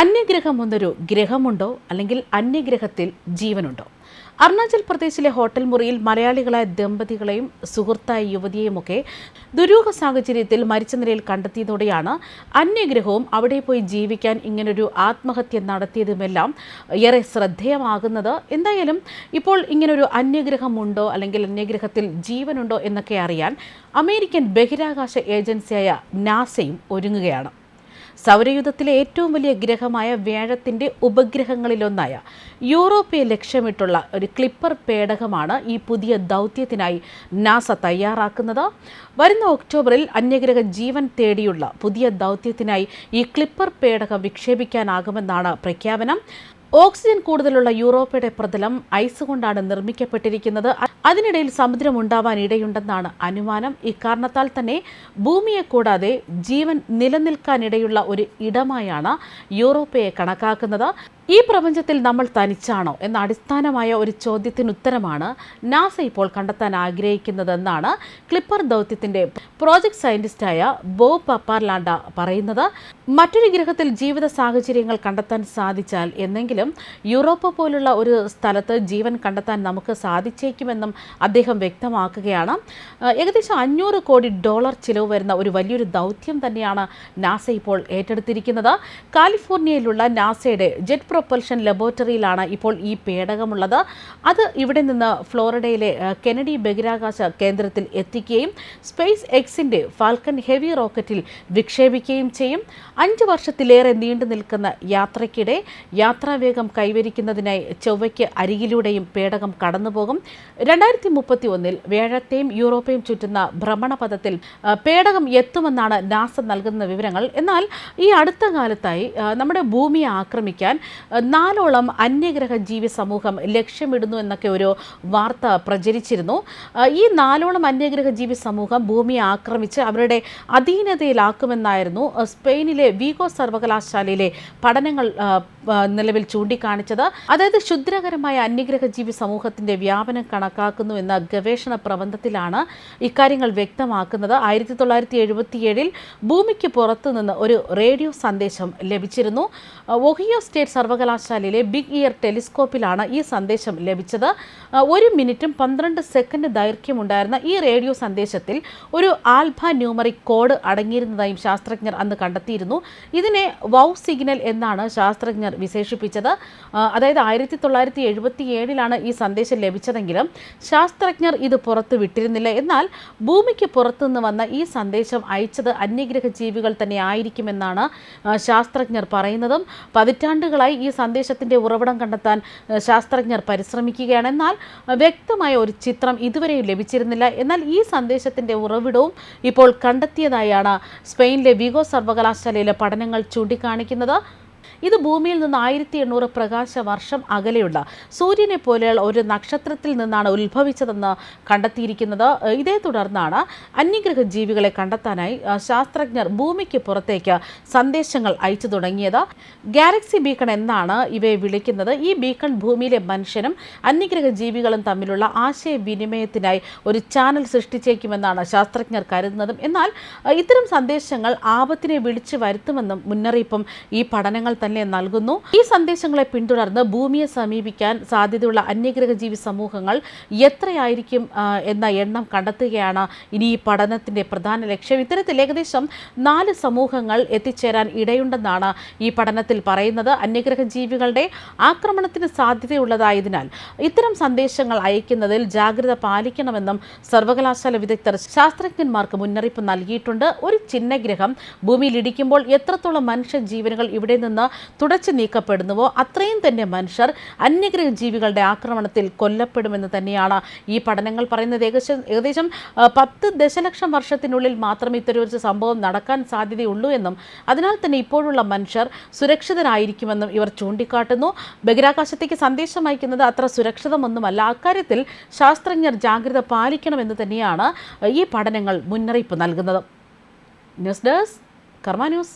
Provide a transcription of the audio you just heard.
അന്യഗ്രഹം എന്നൊരു ഗ്രഹമുണ്ടോ അല്ലെങ്കിൽ അന്യഗ്രഹത്തിൽ ജീവനുണ്ടോ? അരുണാചൽ പ്രദേശിലെ ഹോട്ടൽ മുറിയിൽ മലയാളികളായ ദമ്പതികളെയും സുഹൃത്തായ യുവതിയെയുമൊക്കെ ദുരൂഹ സാഹചര്യത്തിൽ മരിച്ച നിലയിൽ കണ്ടെത്തിയതോടെയാണ് അന്യഗ്രഹവും അവിടെ പോയി ജീവിക്കാൻ ഇങ്ങനൊരു ആത്മഹത്യ നടത്തിയതുമെല്ലാം ഏറെ ശ്രദ്ധേയമാകുന്നത്. എന്തായാലും ഇപ്പോൾ ഇങ്ങനൊരു അന്യഗ്രഹമുണ്ടോ അല്ലെങ്കിൽ അന്യഗ്രഹത്തിൽ ജീവനുണ്ടോ എന്നൊക്കെ അറിയാൻ അമേരിക്കൻ ബഹിരാകാശ ഏജൻസിയായ നാസയും ഒരുങ്ങുകയാണ്. സൗരയൂഥത്തിലെ ഏറ്റവും വലിയ ഗ്രഹമായ വ്യാഴത്തിൻ്റെ ഉപഗ്രഹങ്ങളിലൊന്നായ യൂറോപ്പയെ ലക്ഷ്യമിട്ടുള്ള ഒരു ക്ലിപ്പർ പേടകമാണ് ഈ പുതിയ ദൗത്യത്തിനായി നാസ തയ്യാറാക്കുന്നത്. വരുന്ന ഒക്ടോബറിൽ അന്യഗ്രഹ ജീവൻ തേടിയുള്ള പുതിയ ദൗത്യത്തിനായി ഈ ക്ലിപ്പർ പേടകം വിക്ഷേപിക്കാനാകുമെന്നാണ് പ്രഖ്യാപനം. ഓക്സിജൻ കൂടുതലുള്ള യൂറോപ്പയുടെ പ്രതലം ഐസ് കൊണ്ടാണ് നിർമ്മിക്കപ്പെട്ടിരിക്കുന്നത്. അതിനിടയിൽ സമുദ്രം ഉണ്ടാവാൻ ഇടയുണ്ടെന്നാണ് അനുമാനം. ഇക്കാരണത്താൽ തന്നെ ഭൂമിയെ കൂടാതെ ജീവൻ നിലനിൽക്കാനിടയുള്ള ഒരു ഇടമായാണ് യൂറോപ്പയെ കണക്കാക്കുന്നത്. ഈ പ്രപഞ്ചത്തിൽ നമ്മൾ തനിച്ചാണോ എന്ന അടിസ്ഥാനമായ ഒരു ചോദ്യത്തിന് ഉത്തരമാണ് നാസ ഇപ്പോൾ കണ്ടെത്താൻ ആഗ്രഹിക്കുന്നതെന്നാണ് ക്ലിപ്പർ ദൗത്യത്തിൻ്റെ പ്രോജക്ട് സയന്റിസ്റ്റായ ബോബ് പപ്പാർലാൻഡ പറയുന്നത്. മറ്റൊരു ഗ്രഹത്തിൽ ജീവിത സാഹചര്യങ്ങൾ കണ്ടെത്താൻ സാധിച്ചാൽ എന്നെങ്കിലും യൂറോപ്പ പോലുള്ള ഒരു സ്ഥലത്ത് ജീവൻ കണ്ടെത്താൻ നമുക്ക് സാധിച്ചേക്കുമെന്നും അദ്ദേഹം വ്യക്തമാക്കുകയാണ്. ഏകദേശം $500 കോടി ചിലവ് വരുന്ന ഒരു വലിയൊരു ദൗത്യം തന്നെയാണ് നാസ ഇപ്പോൾ ഏറ്റെടുത്തിരിക്കുന്നത്. കാലിഫോർണിയയിലുള്ള നാസയുടെ ജെറ്റ് പ്രൊപ്പൽഷൻ ലബോറട്ടറിയിലാണ് ഇപ്പോൾ ഈ പേടകമുള്ളത്. അത് ഇവിടെ നിന്ന് ഫ്ലോറിഡയിലെ കെനഡി ബഹിരാകാശ കേന്ദ്രത്തിൽ എത്തിക്കുകയും സ്പേസ് എക്സിൻ്റെ ഫാൽക്കൺ ഹെവി റോക്കറ്റിൽ വിക്ഷേപിക്കുകയും ചെയ്യും. 5 വർഷത്തിലേറെ നീണ്ടു നിൽക്കുന്ന യാത്രയ്ക്കിടെ യാത്രാവേഗം കൈവരിക്കുന്നതിനായി ചൊവ്വയ്ക്ക് അരികിലൂടെയും പേടകം കടന്നുപോകും. 2031 വ്യാഴത്തെയും യൂറോപ്പയും ചുറ്റുന്ന ഭ്രമണപഥത്തിൽ പേടകം എത്തുമെന്നാണ് നാസ നൽകുന്ന വിവരങ്ങൾ. എന്നാൽ ഈ അടുത്ത കാലത്തായി നമ്മുടെ ഭൂമിയെ ആക്രമിക്കാൻ 4ഓളം അന്യഗ്രഹ ജീവി സമൂഹം ലക്ഷ്യമിടുന്നു എന്നൊക്കെ ഒരു വാർത്ത പ്രചരിച്ചിരുന്നു. ഈ 4ഓളം അന്യഗ്രഹ ജീവി സമൂഹം ഭൂമിയെ ആക്രമിച്ച് അവരുടെ അധീനതയിലാക്കുമെന്നായിരുന്നു സ്പെയിനിലെ വീഗോ സർവകലാശാലയിലെ പഠനങ്ങൾ നിലവിൽ ചൂണ്ടിക്കാണിച്ചത്. അതായത് ക്ഷുദ്രകരമായ അന്യഗ്രഹ ജീവി സമൂഹത്തിന്റെ വ്യാപനം കണക്കാക്കുന്നു എന്ന ഗവേഷണ പ്രബന്ധത്തിലാണ് ഇക്കാര്യങ്ങൾ വ്യക്തമാക്കുന്നത്. 1977 ഭൂമിക്ക് പുറത്തുനിന്ന് ഒരു റേഡിയോ സന്ദേശം ലഭിച്ചിരുന്നു. ഒഹിയോ സ്റ്റേറ്റ് സർവകലാശാലയിലെ ബിഗ് ഇയർ ടെലിസ്കോപ്പിലാണ് ഈ സന്ദേശം ലഭിച്ചത്. 1 മിനിറ്റും 12 സെക്കൻഡ് ദൈർഘ്യമുണ്ടായിരുന്ന ഈ റേഡിയോ സന്ദേശത്തിൽ ഒരു ആൽഫ ന്യൂമറിക് കോഡ് അടങ്ങിയിരുന്നതായും ശാസ്ത്രജ്ഞർ അന്ന് കണ്ടെത്തിയിരുന്നു. ഇതിനെ വൗ സിഗ്നൽ എന്നാണ് ശാസ്ത്രജ്ഞർ വിശേഷിപ്പിച്ചത്. അതായത് 1977 ഈ സന്ദേശം ലഭിച്ചതെങ്കിലും ശാസ്ത്രജ്ഞർ ഇത് പുറത്തു വിട്ടിരുന്നില്ല. എന്നാൽ ഭൂമിക്ക് പുറത്തുനിന്ന് വന്ന ഈ സന്ദേശം അയച്ചത് അന്യഗ്രഹ ജീവികൾ തന്നെ ആയിരിക്കുമെന്നാണ് ശാസ്ത്രജ്ഞർ പറയുന്നതും. പതിറ്റാണ്ടുകളായി ഈ സന്ദേശത്തിൻ്റെ ഉറവിടം കണ്ടെത്താൻ ശാസ്ത്രജ്ഞർ പരിശ്രമിക്കുകയാണ്. എന്നാൽ വ്യക്തമായ ഒരു ചിത്രം ഇതുവരെയും ലഭിച്ചിരുന്നില്ല. എന്നാൽ ഈ സന്ദേശത്തിൻ്റെ ഉറവിടവും ഇപ്പോൾ കണ്ടെത്തിയതായാണ് സ്പെയിനിലെ വിഗോ സർവകലാശാലയിലെ പഠനങ്ങൾ ചൂണ്ടിക്കാണിക്കുന്നത്. ഇത് ഭൂമിയിൽ നിന്ന് 1800 പ്രകാശ വർഷം അകലെയുള്ള സൂര്യനെ പോലെയുള്ള ഒരു നക്ഷത്രത്തിൽ നിന്നാണ് ഉത്ഭവിച്ചതെന്ന് കണ്ടെത്തിയിരിക്കുന്നത്. ഇതേ തുടർന്നാണ് അന്യഗ്രഹ ജീവികളെ കണ്ടെത്താനായി ശാസ്ത്രജ്ഞർ ഭൂമിക്ക് പുറത്തേക്ക് സന്ദേശങ്ങൾ അയച്ചു തുടങ്ങിയത്. ഗാലക്സി ബീക്കൺ എന്നാണ് ഇവയെ വിളിക്കുന്നത്. ഈ ബീക്കൺ ഭൂമിയിലെ മനുഷ്യനും അന്യഗ്രഹ ജീവികളും തമ്മിലുള്ള ആശയവിനിമയത്തിനായി ഒരു ചാനൽ സൃഷ്ടിച്ചേക്കുമെന്നാണ് ശാസ്ത്രജ്ഞർ കരുതുന്നതും. എന്നാൽ ഇത്തരം സന്ദേശങ്ങൾ ആപത്തിനെ വിളിച്ചു വരുത്തുമെന്നും മുന്നറിയിപ്പും ഈ പഠനങ്ങൾ തന്നെ നൽകുന്നു. ഈ സന്ദേശങ്ങളെ പിന്തുടർന്ന് ഭൂമിയെ സമീപിക്കാൻ സാധ്യതയുള്ള അന്യഗ്രഹ ജീവി സമൂഹങ്ങൾ എത്രയായിരിക്കും എന്ന എണ്ണം കണ്ടെത്തുകയാണ് ഇനി ഈ പഠനത്തിന്റെ പ്രധാന ലക്ഷ്യം. ഇത്തരത്തിൽ ഏകദേശം 4 സമൂഹങ്ങൾ എത്തിച്ചേരാൻ ഇടയുണ്ടെന്നാണ് ഈ പഠനത്തിൽ പറയുന്നത്. അന്യഗ്രഹ ജീവികളുടെ ആക്രമണത്തിന് സാധ്യതയുള്ളതായതിനാൽ ഇത്തരം സന്ദേശങ്ങൾ അയക്കുന്നതിൽ ജാഗ്രത പാലിക്കണമെന്നും സർവകലാശാല വിദഗ്ധർ ശാസ്ത്രജ്ഞന്മാർക്ക് മുന്നറിയിപ്പ് നൽകിയിട്ടുണ്ട്. ഒരു ചിഹ്നഗ്രഹം ഭൂമിയിൽ ഇടിക്കുമ്പോൾ എത്രത്തോളം മനുഷ്യ ജീവനുകൾ ഇവിടെ നിന്ന് തുടച്ചു നീക്കപ്പെടുന്നുവോ അത്രയും തന്നെ മനുഷ്യർ അന്യഗ്രഹ ജീവികളുടെ ആക്രമണത്തിൽ കൊല്ലപ്പെടുമെന്ന് തന്നെയാണ് ഈ പഠനങ്ങൾ പറയുന്നത്. ഏകദേശം 10 ദശലക്ഷം വർഷത്തിനുള്ളിൽ മാത്രമേ ഇത്തരമൊരു സംഭവം നടക്കാൻ സാധ്യതയുള്ളൂ എന്നും അതിനാൽ തന്നെ ഇപ്പോഴുള്ള മനുഷ്യർ സുരക്ഷിതരായിരിക്കുമെന്നും ഇവർ ചൂണ്ടിക്കാട്ടുന്നു. ബഹിരാകാശത്തേക്ക് സന്ദേശം അയക്കുന്നത് അത്ര സുരക്ഷിതമൊന്നുമല്ല. അക്കാര്യത്തിൽ ശാസ്ത്രജ്ഞർ ജാഗ്രത പാലിക്കണമെന്ന് തന്നെയാണ് ഈ പഠനങ്ങൾ മുന്നറിയിപ്പ് നൽകുന്നത്. ന്യൂസ് ഡെസ്ക് കർമ്മ ന്യൂസ്.